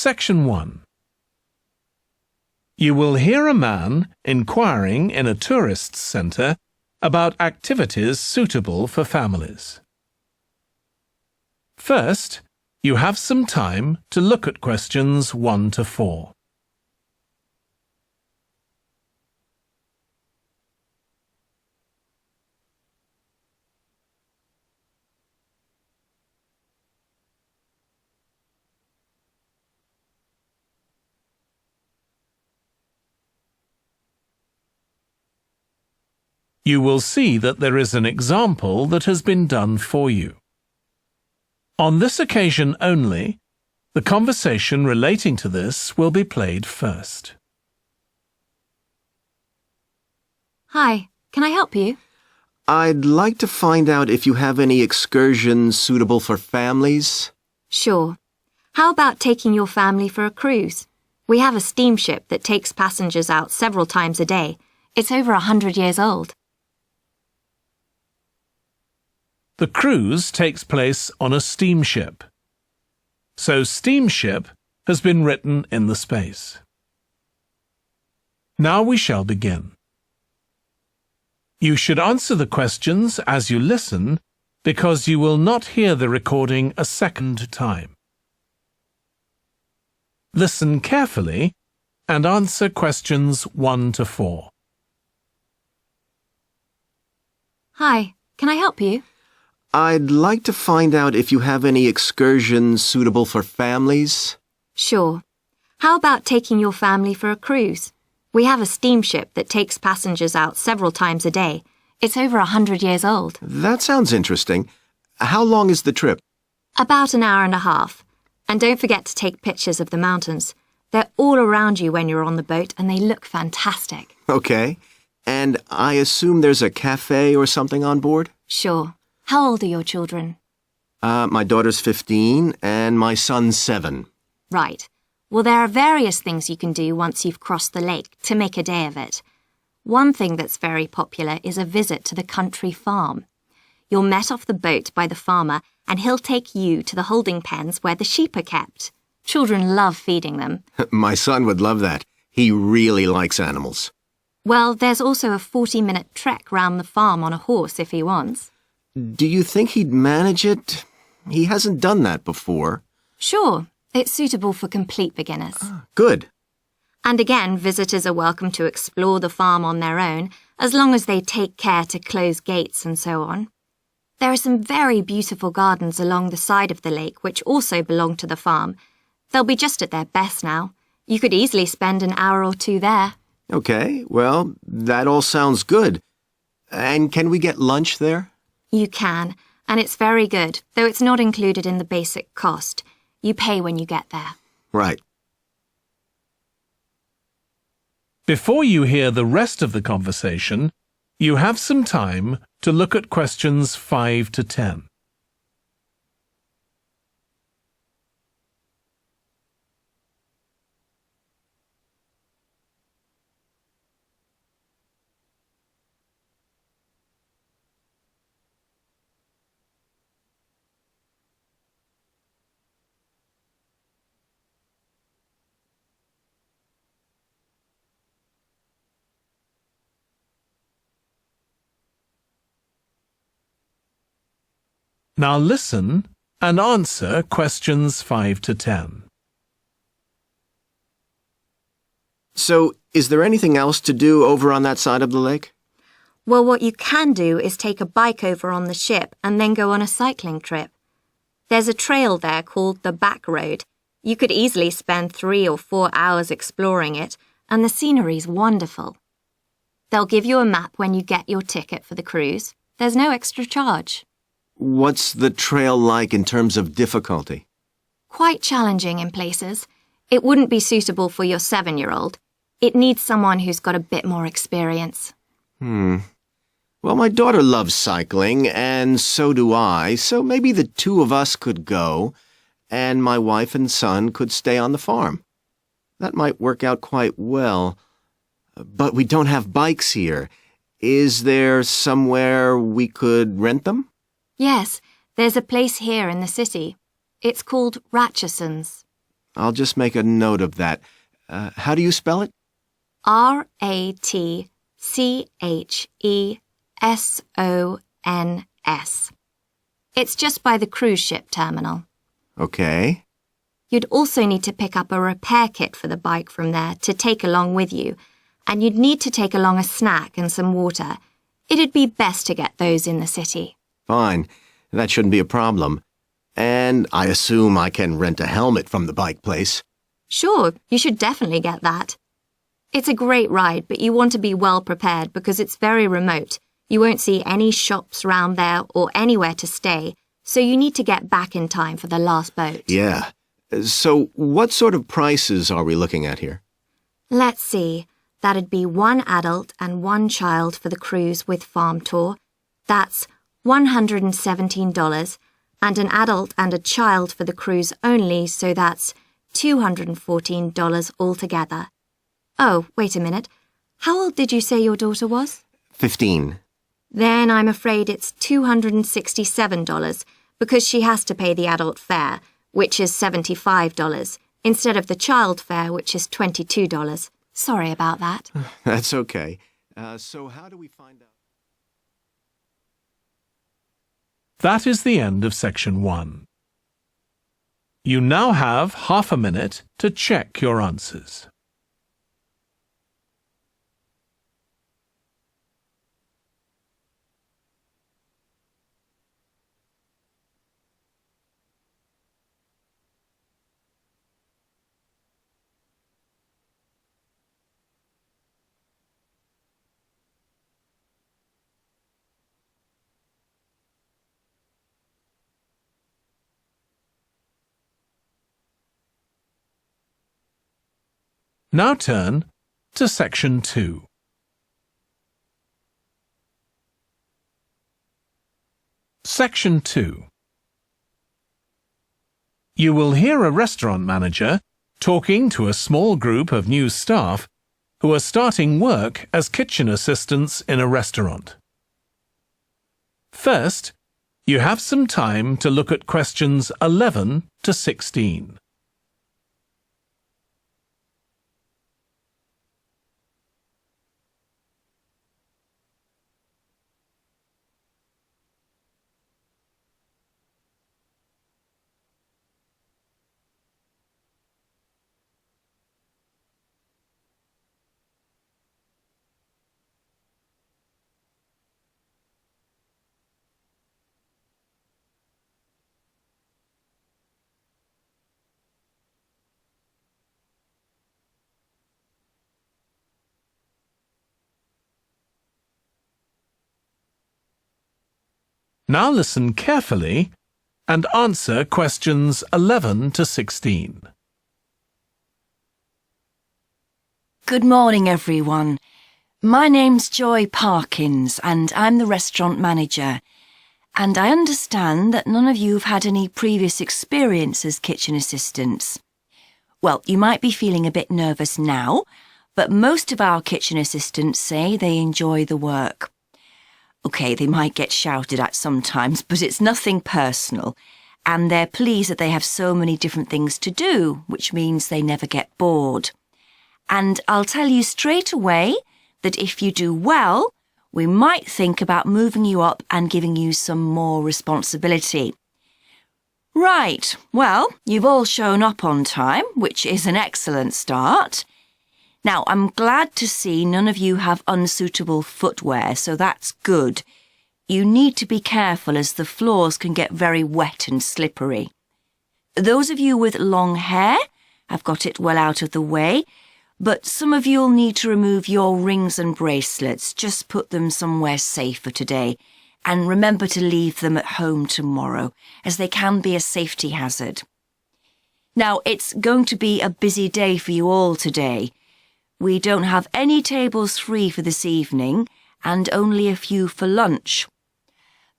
Section 1. You will hear a man inquiring in a tourist centre about activities suitable for families. First, you have some time to look at questions 1 to 4. You will see that there is an example that has been done for you. On this occasion only, the conversation relating to this will be played first. Hi, can I help you? I'd like to find out if you have any excursions suitable for families. Sure. How about taking your family for a cruise? We have a steamship that takes passengers out several times a day. It's over 100 years old. The cruise takes place on a steamship. So steamship has been written in the space. Now we shall begin. You should answer the questions as you listen because you will not hear the recording a second time. Listen carefully and answer questions 1 to 4. Hi, can I help you? I'd like to find out if you have any excursions suitable for families. Sure. How about taking your family for a cruise? We have a steamship that takes passengers out several times a day. It's over 100 years old. That sounds interesting. How long is the trip? About an hour and a half. And don't forget to take pictures of the mountains. They're all around you when you're on the boat and they look fantastic. Okay. And I assume there's a cafe or something on board? Sure. How old are your children? My daughter's 15 and my son's 7. Right. Well, there are various things you can do once you've crossed the lake to make a day of it. One thing that's very popular is a visit to the country farm. You're met off the boat by the farmer and he'll take you to the holding pens where the sheep are kept. Children love feeding them. My son would love that. He really likes animals. Well, there's also a 40-minute trek round the farm on a horse if he wants. Do you think he'd manage it? He hasn't done that before. Sure. It's suitable for complete beginners. Good. And again, visitors are welcome to explore the farm on their own, as long as they take care to close gates and so on. There are some very beautiful gardens along the side of the lake which also belong to the farm. They'll be just at their best now. You could easily spend an hour or 2 there. Okay, well, that all sounds good. And can we get lunch there? You can, and it's very good, though it's not included in the basic cost. You pay when you get there. Right. Before you hear the rest of the conversation, you have some time to look at questions 5 to 10. Now listen and answer questions 5 to 10. So, is there anything else to do over on that side of the lake? Well, what you can do is take a bike over on the ship and then go on a cycling trip. There's a trail there called the Back Road. You could easily spend 3 or 4 hours exploring it, and the scenery's wonderful. They'll give you a map when you get your ticket for the cruise. There's no extra charge. What's the trail like in terms of difficulty? Quite challenging in places. It wouldn't be suitable for your 7-year-old. It needs someone who's got a bit more experience. Well, my daughter loves cycling, and so do I, so maybe the 2 of us could go, and my wife and son could stay on the farm. That might work out quite well. But we don't have bikes here. Is there somewhere we could rent them? Yes, there's a place here in the city. It's called Ratcheson's. I'll just make a note of that. How do you spell it? Ratchesons. It's just by the cruise ship terminal. Okay. You'd also need to pick up a repair kit for the bike from there to take along with you, and you'd need to take along a snack and some water. It'd be best to get those in the city. Fine. That shouldn't be a problem. And I assume I can rent a helmet from the bike place. Sure, you should definitely get that. It's a great ride, but you want to be well prepared because it's very remote. You won't see any shops round there or anywhere to stay, so you need to get back in time for the last boat. Yeah. So what sort of prices are we looking at here? Let's see. That'd be 1 adult and 1 child for the cruise with farm tour. That's $117, and an adult and a child for the cruise only, so that's $214 altogether. Oh, wait a minute. How old did you say your daughter was? 15. Then I'm afraid it's $267 because she has to pay the adult fare, which is $75, instead of the child fare, which is $22. Sorry about that. That's okay. So how do we find out? That is the end of section 1. You now have half a minute to check your answers. Now turn to section 2. Section 2. You will hear a restaurant manager talking to a small group of new staff who are starting work as kitchen assistants in a restaurant. First, you have some time to look at questions 11 to 16. Now listen carefully and answer questions 11 to 16. Good morning, everyone. My name's Joy Parkins, and I'm the restaurant manager. And I understand that none of you have had any previous experience as kitchen assistants. Well, you might be feeling a bit nervous now, but most of our kitchen assistants say they enjoy the work. OK, they might get shouted at sometimes, but it's nothing personal, and they're pleased that they have so many different things to do, which means they never get bored. And I'll tell you straight away that if you do well, we might think about moving you up and giving you some more responsibility. Right, well, you've all shown up on time, which is an excellent start. Now, I'm glad to see none of you have unsuitable footwear, so that's good. You need to be careful as the floors can get very wet and slippery. Those of you with long hair have got it well out of the way, but some of you'll need to remove your rings and bracelets. Just put them somewhere safer today, and remember to leave them at home tomorrow, as they can be a safety hazard. Now, it's going to be a busy day for you all today. We don't have any tables free for this evening and only a few for lunch.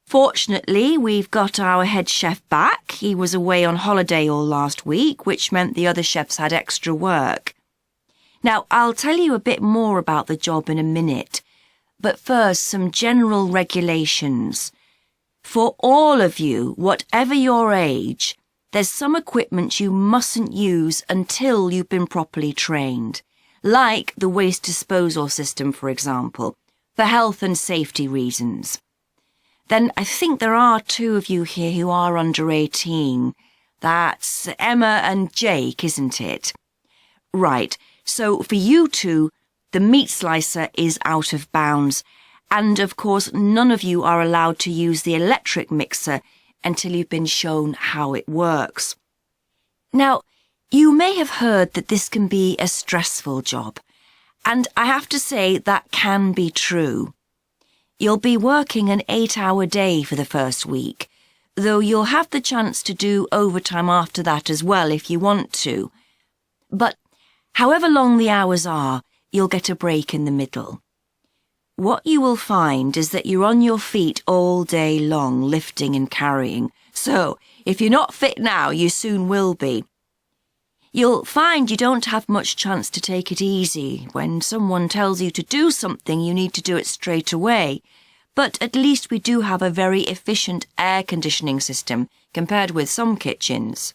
Fortunately, we've got our head chef back. He was away on holiday all last week, which meant the other chefs had extra work. Now, I'll tell you a bit more about the job in a minute, but first some general regulations. For all of you, whatever your age, there's some equipment you mustn't use until you've been properly trained, like the waste disposal system, for example, for health and safety reasons. Then I think there are 2 of you here who are under 18. That's Emma and Jake, isn't it? Right, so for you 2, the meat slicer is out of bounds, and of course none of you are allowed to use the electric mixer until you've been shown how it works. Now, you may have heard that this can be a stressful job, and I have to say that can be true. You'll be working an 8-hour day for the first week, though you'll have the chance to do overtime after that as well if you want to. But however long the hours are, you'll get a break in the middle. What you will find is that you're on your feet all day long, lifting and carrying. So, if you're not fit now, you soon will be. You'll find you don't have much chance to take it easy. When someone tells you to do something, you need to do it straight away. But at least we do have a very efficient air conditioning system compared with some kitchens.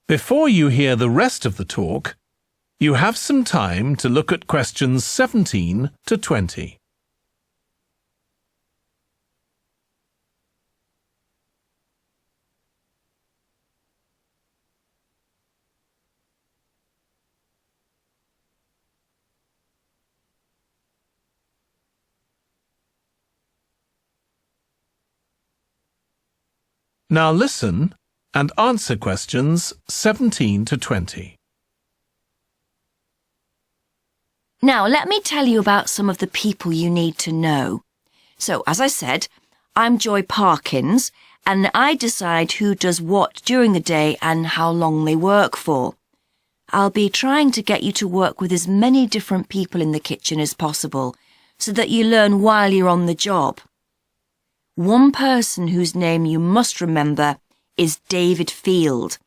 Before you hear the rest of the talk, you have some time to look at questions 17 to 20. Now listen and answer questions 17 to 20. Now, let me tell you about some of the people you need to know. So, as I said, I'm Joy Parkins, and I decide who does what during the day and how long they work for. I'll be trying to get you to work with as many different people in the kitchen as possible, so that you learn while you're on the job. One person whose name you must remember is David Field.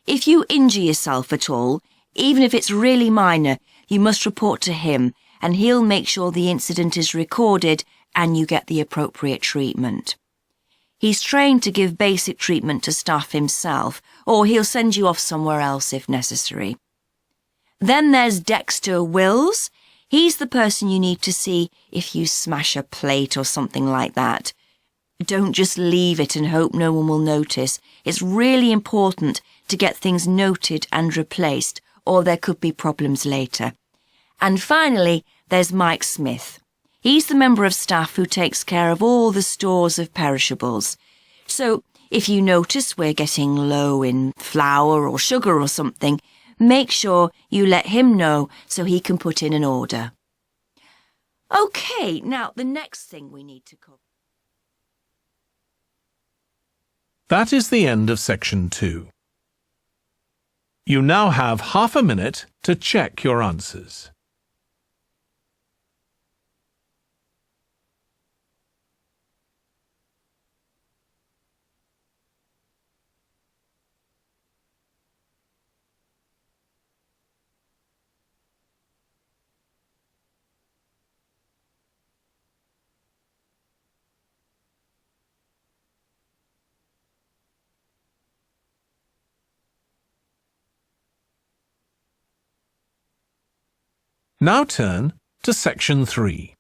If you injure yourself at all, even if it's really minor, you must report to him, and he'll make sure the incident is recorded and you get the appropriate treatment. He's trained to give basic treatment to staff himself, or he'll send you off somewhere else if necessary. Then there's Dexter Wills. He's the person you need to see if you smash a plate or something like that. Don't just leave it and hope no one will notice. It's really important to get things noted and replaced, or there could be problems later. And finally, there's Mike Smith. He's the member of staff who takes care of all the stores of perishables. So, if you notice we're getting low in flour or sugar or something, make sure you let him know so he can put in an order. OK, now the next thing we need to cover. That is the end of section 2. You now have half a minute to check your answers. Now turn to section 3.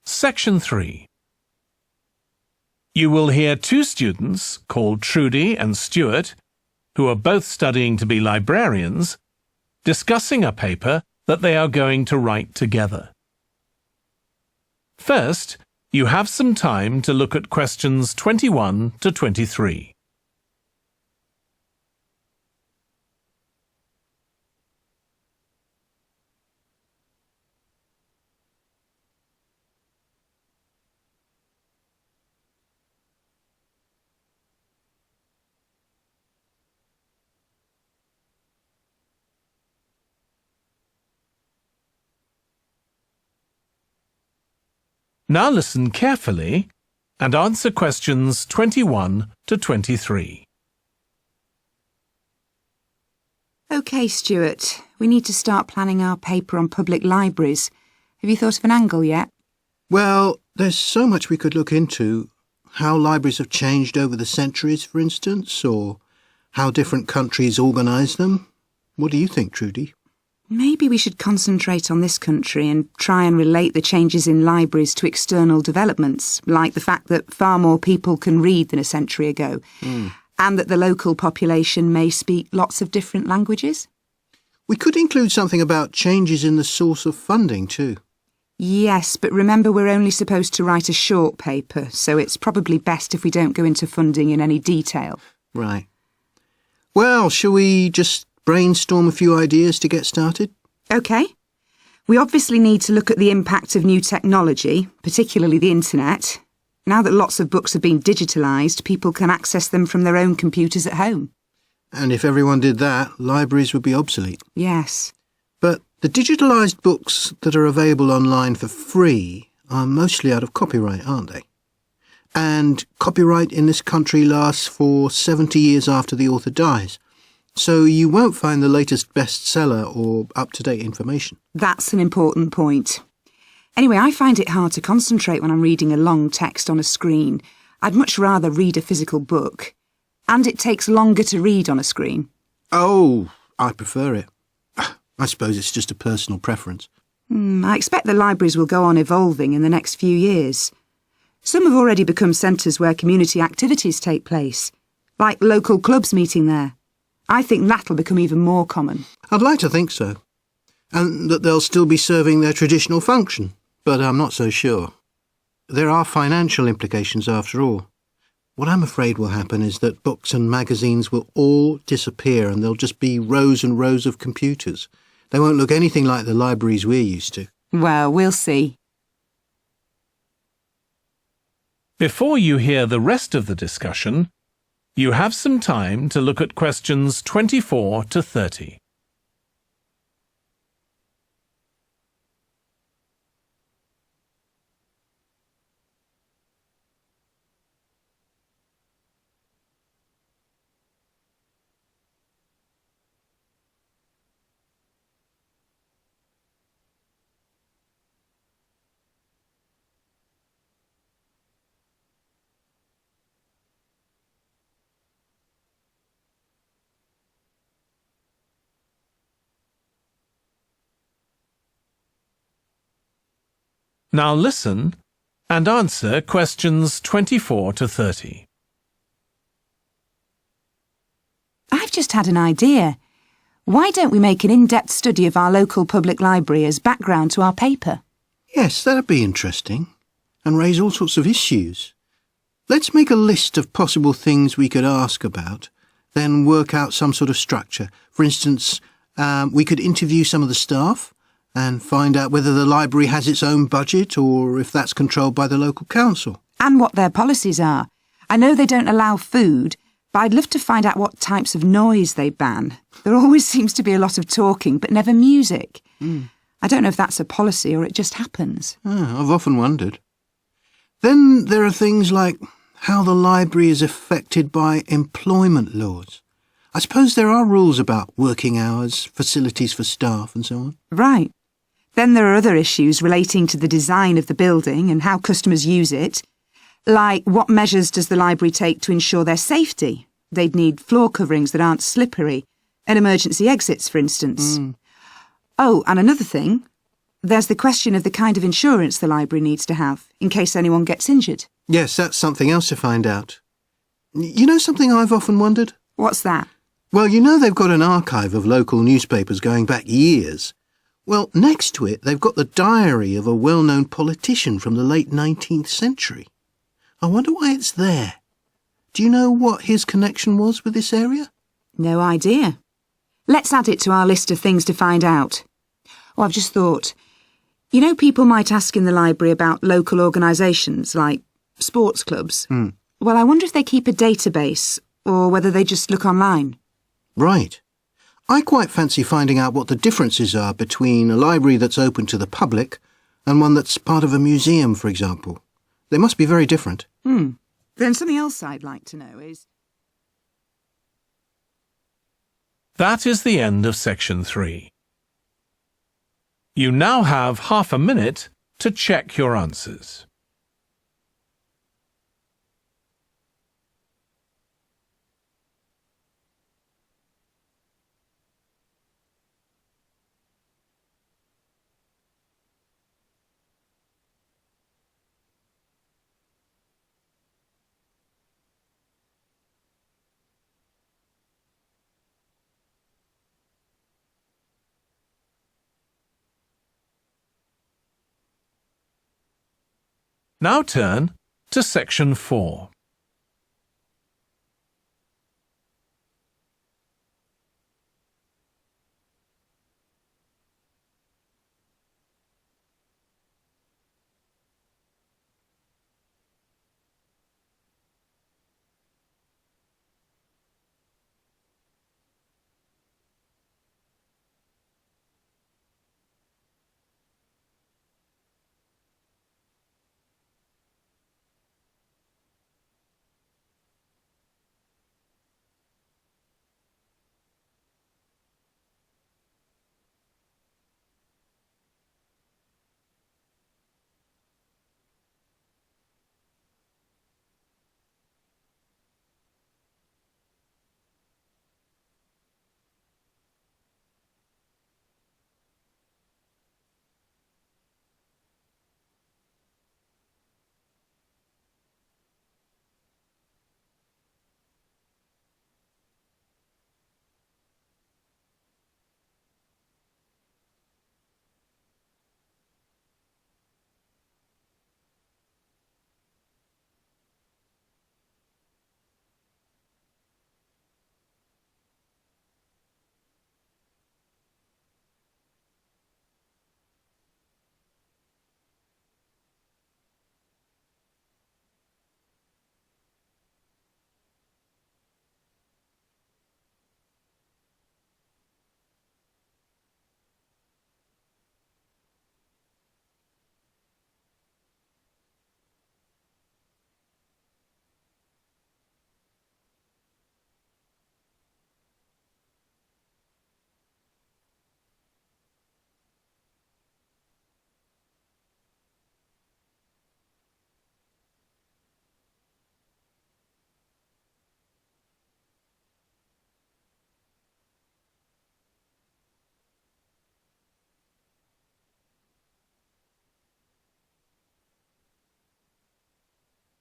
Section 3. You will hear 2 students called Trudy and Stuart, who are both studying to be librarians, discussing a paper that they are going to write together. First, you have some time to look at questions 21 to 23. Now listen carefully and answer questions 21 to 23. OK, Stuart, we need to start planning our paper on public libraries. Have you thought of an angle yet? Well, there's so much we could look into. How libraries have changed over the centuries, for instance, or how different countries organise them. What do you think, Trudy? Maybe we should concentrate on this country and try and relate the changes in libraries to external developments, like the fact that far more people can read than a century ago, and that the local population may speak lots of different languages. We could include something about changes in the source of funding too. Yes, but remember we're only supposed to write a short paper, so it's probably best if we don't go into funding in any detail. Right. Well, shall we just brainstorm a few ideas to get started? OK. We obviously need to look at the impact of new technology, particularly the internet. Now that lots of books have been digitalised, people can access them from their own computers at home. And if everyone did that, libraries would be obsolete. Yes. But the digitalised books that are available online for free are mostly out of copyright, aren't they? And copyright in this country lasts for 70 years after the author dies. So you won't find the latest bestseller or up-to-date information. That's an important point. Anyway, I find it hard to concentrate when I'm reading a long text on a screen. I'd much rather read a physical book. And it takes longer to read on a screen. Oh, I prefer it. I suppose it's just a personal preference. I expect the libraries will go on evolving in the next few years. Some have already become centres where community activities take place, like local clubs meeting there. I think that'll become even more common. I'd like to think so. And that they'll still be serving their traditional function, but I'm not so sure. There are financial implications after all. What I'm afraid will happen is that books and magazines will all disappear and there'll just be rows and rows of computers. They won't look anything like the libraries we're used to. Well, we'll see. Before you hear the rest of the discussion, you have some time to look at questions 24 to 30. Now listen and answer questions 24 to 30. I've just had an idea. Why don't we make an in-depth study of our local public library as background to our paper? Yes, that'd be interesting. And raise all sorts of issues. Let's make a list of possible things we could ask about, then work out some sort of structure. For instance, we could interview some of the staff and find out whether the library has its own budget or if that's controlled by the local council. And what their policies are. I know they don't allow food, but I'd love to find out what types of noise they ban. There always seems to be a lot of talking, but never music. I don't know if that's a policy or it just happens. I've often wondered. Then there are things like how the library is affected by employment laws. I suppose there are rules about working hours, facilities for staff and so on. Right. Then there are other issues relating to the design of the building and how customers use it. Like, what measures does the library take to ensure their safety? They'd need floor coverings that aren't slippery, and emergency exits, for instance. Oh, and another thing. There's the question of the kind of insurance the library needs to have, in case anyone gets injured. Yes, that's something else to find out. You know something I've often wondered? What's that? Well, you know they've got an archive of local newspapers going back years. Well, next to it, they've got the diary of a well-known politician from the late 19th century. I wonder why it's there. Do you know what his connection was with this area? No idea. Let's add it to our list of things to find out. Oh, I've just thought. You know, people might ask in the library about local organisations, like sports clubs. Well, I wonder if they keep a database, or whether they just look online. Right. I quite fancy finding out what the differences are between a library that's open to the public and one that's part of a museum, for example. They must be very different. Then something else I'd like to know is... That is the end of section 3. You now have half a minute to check your answers. Now turn to Section 4.